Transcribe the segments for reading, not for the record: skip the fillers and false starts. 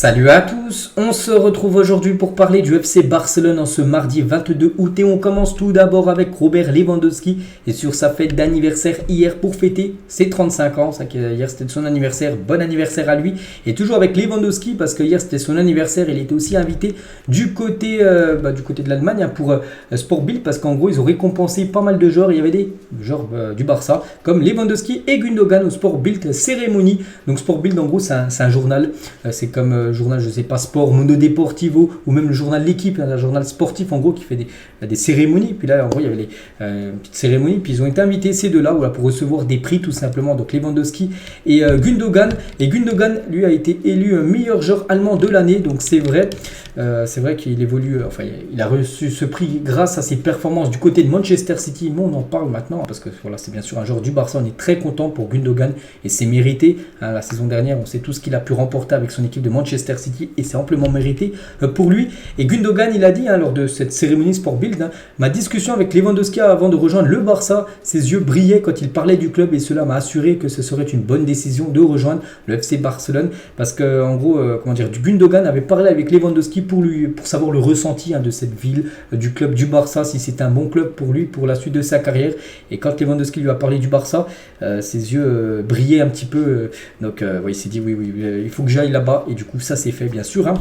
Salut à tous, on se retrouve aujourd'hui pour parler du FC Barcelone en ce mardi 22 août et on commence tout d'abord avec Robert Lewandowski et sur sa fête d'anniversaire hier pour fêter ses 35 ans. Hier c'était son anniversaire, bon anniversaire à lui. Et toujours avec Lewandowski parce que hier c'était son anniversaire, il était aussi invité du côté de l'Allemagne pour Sport Bild parce qu'en gros ils ont récompensé pas mal de joueurs. Il y avait des joueurs du Barça comme Lewandowski et Gundogan au Sport Bild cérémonie. Donc Sport Bild en gros c'est un journal, c'est comme journal, je sais pas, Sport, Mundo Deportivo ou même le journal L'équipe, un journal sportif en gros qui fait des cérémonies. Puis là en gros il y avait une petite cérémonie, puis ils ont été invités ces deux-là pour recevoir des prix tout simplement. Donc Lewandowski et Gundogan. Et Gundogan lui a été élu meilleur joueur allemand de l'année. Donc c'est vrai qu'il évolue, il a reçu ce prix grâce à ses performances du côté de Manchester City. Mais on en parle maintenant parce que voilà, c'est bien sûr un joueur du Barça. On est très content pour Gundogan et c'est mérité. La saison dernière, on sait tout ce qu'il a pu remporter avec son équipe de Manchester City et c'est amplement mérité pour lui. Et Gundogan, il a dit lors de cette cérémonie Sport Bild, ma discussion avec Lewandowski avant de rejoindre le Barça, ses yeux brillaient quand il parlait du club et cela m'a assuré que ce serait une bonne décision de rejoindre le FC Barcelone parce que en gros, Gundogan avait parlé avec Lewandowski pour savoir le ressenti de cette ville, du club du Barça, si c'était un bon club pour lui pour la suite de sa carrière. Et quand Lewandowski lui a parlé du Barça, ses yeux brillaient un petit peu. Donc il s'est dit oui, il faut que j'aille là-bas. Et du coup, ça s'est fait bien sûr.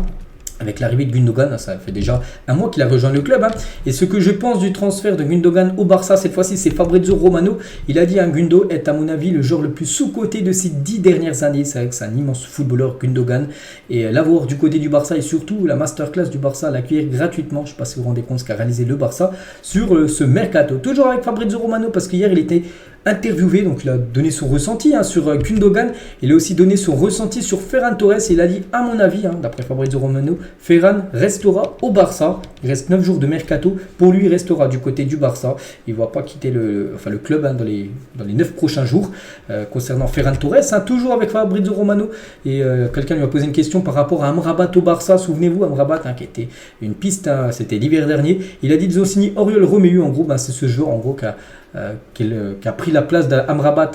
Avec l'arrivée de Gundogan, ça fait déjà un mois qu'il a rejoint le club. Et ce que je pense du transfert de Gundogan au Barça, cette fois-ci, c'est Fabrizio Romano. Il a dit Gundo est à mon avis le joueur le plus sous-coté de ces 10 dernières années. C'est vrai que c'est un immense footballeur, Gundogan. Et l'avoir du côté du Barça et surtout la masterclass du Barça, l'accueillir gratuitement. Je ne sais pas si vous vous rendez compte ce qu'a réalisé le Barça sur ce mercato. Toujours avec Fabrizio Romano parce qu'hier il était interviewé, donc il a donné son ressenti sur Gundogan. Il a aussi donné son ressenti sur Ferran Torres. Et il a dit, à mon avis, d'après Fabrizio Romano, Ferran restera au Barça. Il reste 9 jours de mercato. Pour lui, il restera du côté du Barça. Il ne va pas quitter le club dans les 9 prochains jours. Concernant Ferran Torres, toujours avec Fabrizio Romano. Et quelqu'un lui a posé une question par rapport à Amrabat au Barça. Souvenez-vous, Amrabat qui était une piste, c'était l'hiver dernier. Il a dit qu'ils ont signé Oriol Romeu. En gros, c'est ce joueur qui a pris la place d'Amrabat.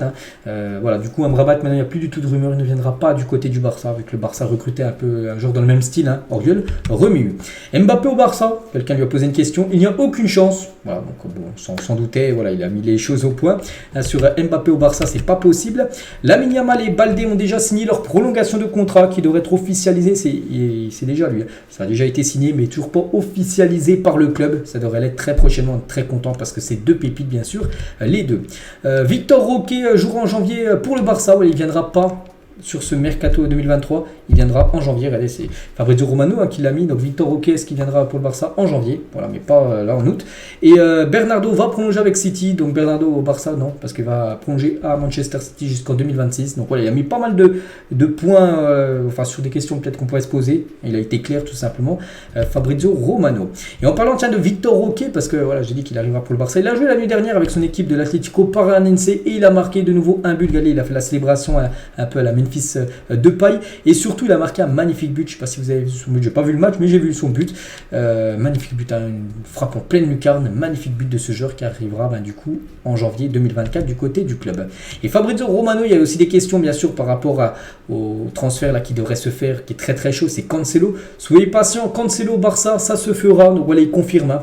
Du coup, Amrabat, maintenant, il n'y a plus du tout de rumeur. Il ne viendra pas du côté du Barça, avec le Barça recruté un joueur dans le même style, Oriol Romeu. Mbappé au Barça, quelqu'un lui a posé une question. Il n'y a aucune chance. Voilà, donc on s'en doutait. Voilà, il a mis les choses au point. Sur Mbappé au Barça, c'est pas possible. Lamine Yamal et Baldé ont déjà signé leur prolongation de contrat qui devrait être officialisée. C'est déjà lui. Ça a déjà été signé, mais toujours pas officialisé par le club. Ça devrait l'être très prochainement. Très content parce que c'est deux pépites, bien sûr. Les deux. Victor Roque jouera en janvier pour le Barça. Il ne viendra pas sur ce mercato 2023. Il viendra en janvier. Regardez, c'est Fabrizio Romano qui l'a mis. Donc Victor Roque, est-ce qu'il viendra pour le Barça en janvier? Voilà, mais pas là en août. Et Bernardo va prolonger avec City. Donc Bernardo au Barça, non, parce qu'il va prolonger à Manchester City jusqu'en 2026. Donc voilà, il a mis pas mal de points sur des questions peut-être qu'on pourrait se poser. Il a été clair tout simplement. Fabrizio Romano. Et en parlant de Victor Roque, parce que voilà, j'ai dit qu'il arrivera pour le Barça. Il a joué la nuit dernière avec son équipe de l'Atlético Paranaense et il a marqué de nouveau un but. Regardez, il a fait la célébration un peu à la Memphis Depay et surtout il a marqué un magnifique but. Je ne sais pas si vous avez vu son but, j'ai pas vu le match mais j'ai vu son but. Magnifique but, une frappe en pleine lucarne, magnifique but de ce joueur qui arrivera du coup en janvier 2024 du côté du club. Et Fabrizio Romano, il y a aussi des questions bien sûr par rapport au transfert qui devrait se faire, qui est très très chaud, c'est Cancelo. Soyez patient, Cancelo Barça, ça se fera. Donc voilà, il confirme.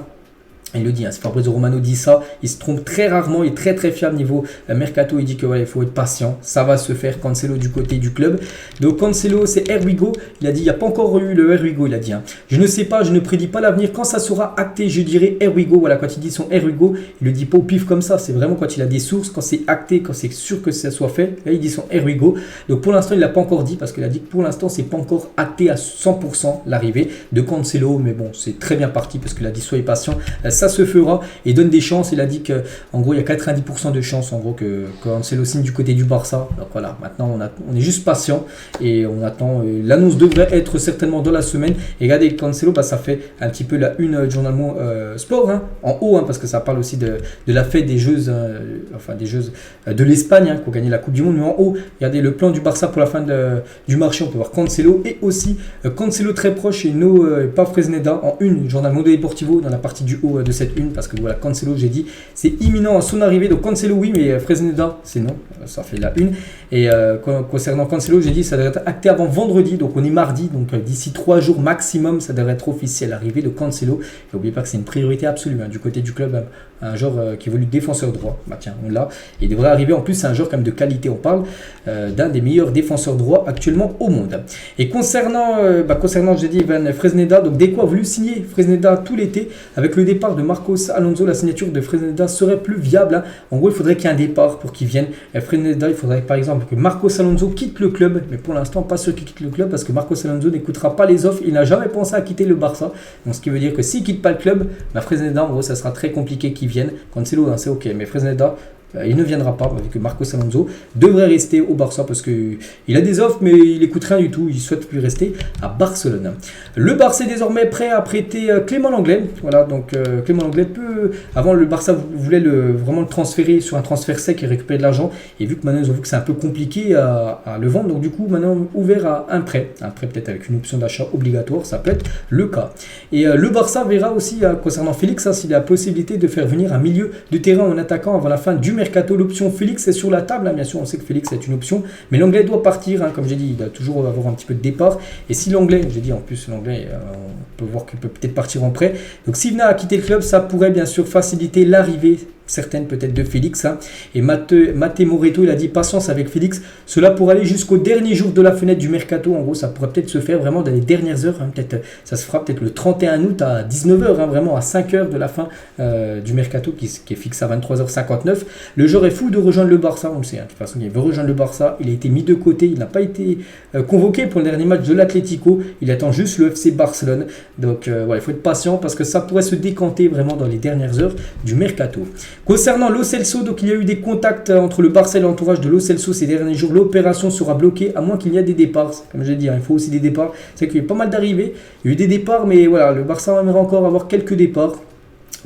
Il le dit, Fabrizio Romano dit ça, il se trompe très rarement, il est très très fiable niveau mercato, il dit que il faut être patient, ça va se faire. Cancelo du côté du club. Donc Cancelo, c'est here we go. Il a dit, il n'y a pas encore eu le here we go, il a dit. Je ne sais pas, je ne prédis pas l'avenir, quand ça sera acté, je dirais here we go. Voilà, quand il dit son here we go, il le dit pas au pif comme ça, c'est vraiment quand il a des sources, quand c'est acté, quand c'est sûr que ça soit fait, là il dit son here we go. Donc pour l'instant, il l'a pas encore dit, parce qu'il a dit que pour l'instant, c'est pas encore acté à 100% l'arrivée de Cancelo, mais bon, c'est très bien parti, parce qu'il a dit, soyez patient, ça se fera et donne des chances. Il a dit qu'en gros il y a 90% de chances en gros que Cancelo signe du côté du Barça. Donc voilà, maintenant on est juste patient et on attend. L'annonce devrait être certainement dans la semaine. Et regardez Cancelo, ça fait un petit peu la une du journal Sport en haut, parce que ça parle aussi de la fête des Jeux, des Jeux de l'Espagne qui ont gagné la Coupe du Monde. Mais en haut, regardez le plan du Barça pour la fin du marché. On peut voir Cancelo et aussi Cancelo très proche et Pau Fresneda en une, journal Mundo Deportivo dans la partie du haut de cette une parce que voilà, Cancelo, j'ai dit, c'est imminent à son arrivée. Donc Cancelo, oui, mais Fresneda, c'est non. Ça fait la une. Et concernant Cancelo, j'ai dit, ça devrait être acté avant vendredi. Donc on est mardi. Donc d'ici 3 jours maximum, ça devrait être officiel. L'arrivée de Cancelo. Et n'oubliez pas que c'est une priorité absolue du côté du club. Un joueur qui évolue défenseur droit. Bah tiens, on l'a. Il devrait arriver. En plus, c'est un joueur quand même de qualité. On parle d'un des meilleurs défenseurs droits actuellement au monde. Et concernant, j'ai dit, Ivan Fresneda, donc Deco a voulu signer Fresneda tout l'été. Avec le départ de Marcos Alonso, la signature de Fresneda serait plus viable. En gros, il faudrait qu'il y ait un départ pour qu'il vienne. Fresneda, il faudrait par exemple que Marcos Alonso quitte le club. Mais pour l'instant, pas sûr qu'il quitte le club parce que Marcos Alonso n'écoutera pas les offres. Il n'a jamais pensé à quitter le Barça. Donc, ce qui veut dire que s'il ne quitte pas le club, Fresneda, en gros, ça sera très compliqué qu'il vienne. Cancelo, c'est ok. Mais Fresneda, il ne viendra pas, vu que Marcos Alonso devrait rester au Barça parce qu'il a des offres, mais il n'écoute rien du tout. Il souhaite plus rester à Barcelone. Le Barça est désormais prêt à prêter Clément Lenglet. Voilà, donc Clément Lenglet peut. Avant, le Barça voulait vraiment le transférer sur un transfert sec et récupérer de l'argent. Et vu que maintenant, ils ont vu que c'est un peu compliqué à le vendre, donc du coup, maintenant, ouvert à un prêt. Un prêt peut-être avec une option d'achat obligatoire, ça peut être le cas. Et le Barça verra aussi, concernant Félix, s'il a la possibilité de faire venir un milieu de terrain en attaquant avant la fin du mercato. L'option Félix est sur la table, bien sûr on sait que Félix est une option, mais l'anglais doit partir, comme j'ai dit, il doit toujours avoir un petit peu de départ, et si l'anglais, j'ai dit en plus l'anglais, on peut voir qu'il peut peut-être partir en prêt, donc s'il venait à quitter le club, ça pourrait bien sûr faciliter l'arrivée certaines peut-être de Félix. Et Matteo Moretto, il a dit patience avec Félix. Cela pourrait aller jusqu'au dernier jour de la fenêtre du mercato. En gros, ça pourrait peut-être se faire vraiment dans les dernières heures. Peut-être, ça se fera peut-être le 31 août à 19h, vraiment à 5h de la fin du mercato qui est fixé à 23h59. Le joueur est fou de rejoindre le Barça, on le sait. De toute façon, il veut rejoindre le Barça. Il a été mis de côté. Il n'a pas été convoqué pour le dernier match de l'Atlético. Il attend juste le FC Barcelone. Donc, il faut être patient parce que ça pourrait se décanter vraiment dans les dernières heures du mercato. Concernant Lo Celso, donc il y a eu des contacts entre le Barça et l'entourage de Lo Celso ces derniers jours. L'opération sera bloquée à moins qu'il y ait des départs. Comme j'ai dit, il faut aussi des départs. C'est qu'il y a eu pas mal d'arrivées. Il y a eu des départs, mais voilà, le Barça aimerait encore avoir quelques départs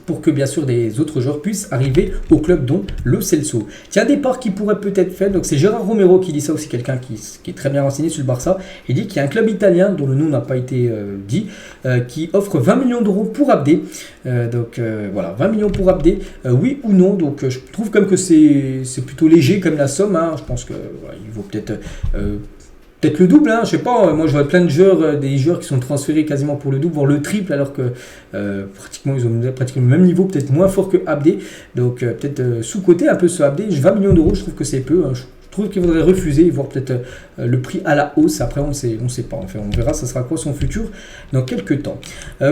pour que bien sûr des autres joueurs puissent arriver au club, dont Lo Celso. Tiens, un départ qui pourrait peut-être faire, donc c'est Gérard Romero qui dit ça aussi, quelqu'un qui est très bien renseigné sur le Barça. Il dit qu'il y a un club italien dont le nom n'a pas été dit, qui offre 20 millions d'euros pour Abdé. Voilà, 20 millions pour Abdé, oui ou non. Donc je trouve comme que c'est plutôt léger comme la somme. Je pense qu'il vaut peut-être le double, je sais pas, moi je vois plein de joueurs, des joueurs qui sont transférés quasiment pour le double, voire le triple, alors que pratiquement ils ont pratiquement le même niveau, peut-être moins fort que Abdé, donc peut-être sous-côté un peu ce Abdé. 20 millions d'euros, je trouve que c'est peu, je trouve qu'il faudrait refuser, voir peut-être le prix à la hausse. Après, on sait pas. Enfin, on verra, ça sera quoi son futur dans quelques temps.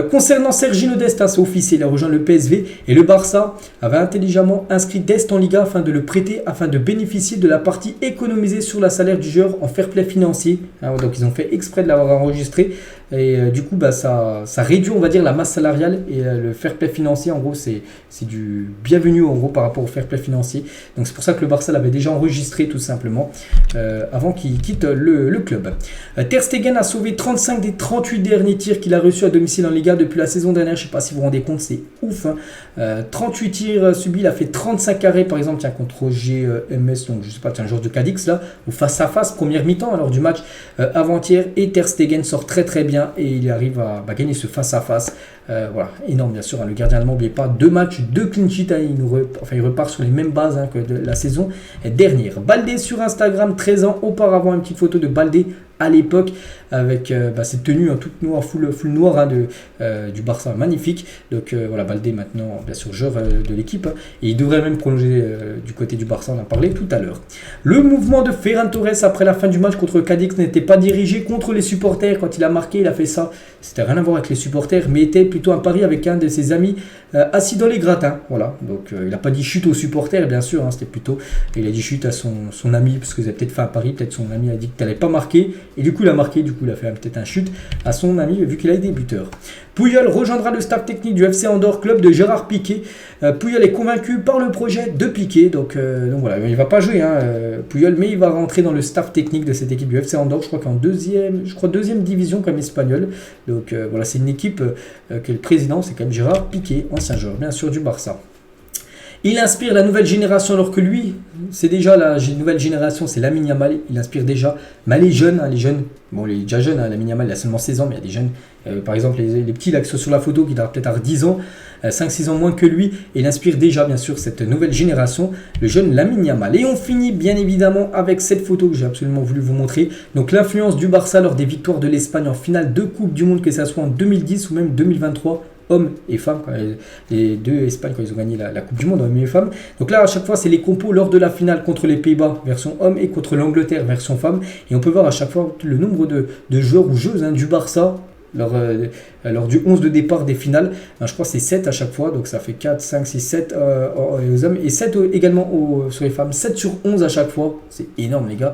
Concernant Sergi Dest, c'est officiel, il a rejoint le PSV et le Barça avait intelligemment inscrit Dest en Liga afin de le prêter, afin de bénéficier de la partie économisée sur le salaire du joueur en fair play financier. Donc, ils ont fait exprès de l'avoir enregistré. Et du coup, ça réduit, on va dire, la masse salariale et le fair play financier. En gros, c'est du bienvenu en gros par rapport au fair play financier. Donc, c'est pour ça que le Barça l'avait déjà enregistré tout simplement avant qu'il quitte le club. Ter Stegen a sauvé 35 des 38 derniers tirs qu'il a reçus à domicile en Liga depuis la saison dernière. Je ne sais pas si vous vous rendez compte, c'est ouf. 38 tirs subis, il a fait 35 arrêts par exemple contre GMS, donc je sais pas, un joueur de Cadix là, ou face à face, première mi-temps alors du match avant-hier, et Ter Stegen sort très très bien et il arrive à gagner ce face à face. Voilà, énorme bien sûr, le gardien allemand, n'oubliez pas, 2 matchs, 2 clean sheets, il repart sur les mêmes bases que de la saison dernière. Baldé sur Instagram, 13 ans auparavant, une petite photo de Baldé à l'époque avec cette tenue toute noire, full noire du Barça, magnifique. Donc voilà, Baldé maintenant bien sûr joueur de l'équipe et il devrait même prolonger du côté du Barça, on en a parlé tout à l'heure. Le mouvement de Ferran Torres après la fin du match contre Cadix n'était pas dirigé contre les supporters. Quand il a marqué, il a fait ça, c'était rien à voir avec les supporters, mais était plutôt un pari avec un de ses amis assis dans les gratins. Voilà, donc il n'a pas dit chute aux supporters bien sûr, c'était plutôt, il a dit chute à son ami, parce que vous avez peut-être fait un pari, peut-être son ami a dit que tu n'allais pas marquer, et du coup il a marqué, du coup il a fait peut-être un chute à son ami vu qu'il a des buteurs. Puyol rejoindra le staff technique du FC Andorre, club de Gérard Piqué. Puyol est convaincu par le projet de Piqué, donc voilà, il ne va pas jouer Puyol, mais il va rentrer dans le staff technique de cette équipe du FC Andorre, je crois qu'en deuxième division comme espagnol. Donc voilà, c'est une équipe que le président, c'est quand même Gérard Piqué, ancien joueur bien sûr du Barça. Il inspire la nouvelle génération alors que lui, c'est déjà la nouvelle génération, c'est Lamine Yamal. Il inspire déjà, mais les jeunes, les jeunes, bon, il est déjà jeune, Lamine Yamal, il a seulement 16 ans, mais il y a des jeunes, par exemple les petits là qui sont sur la photo, qui doivent peut-être avoir 10 ans, 5-6 ans moins que lui. Et il inspire déjà, bien sûr, cette nouvelle génération, le jeune Lamine Yamal. Et on finit bien évidemment avec cette photo que j'ai absolument voulu vous montrer. Donc l'influence du Barça lors des victoires de l'Espagne en finale de Coupe du Monde, que ce soit en 2010 ou même 2023. Hommes et femmes, les deux Espagnes quand ils ont gagné la Coupe du Monde, hommes et femmes. Donc là, à chaque fois, c'est les compos lors de la finale contre les Pays-Bas, version homme, et contre l'Angleterre, version femme. Et on peut voir à chaque fois le nombre de joueurs ou joueuses du Barça lors du 11 de départ des finales. Je crois que c'est 7 à chaque fois, donc ça fait 4, 5, 6, 7 aux hommes, et 7 également sur les femmes. 7 sur 11 à chaque fois, c'est énorme les gars.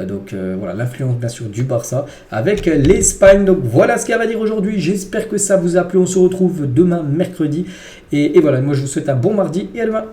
Donc voilà, l'influence bien sûr du Barça avec l'Espagne. Donc voilà ce qu'il y a à dire aujourd'hui. J'espère que ça vous a plu. On se retrouve demain mercredi. Et voilà, moi je vous souhaite un bon mardi et à demain.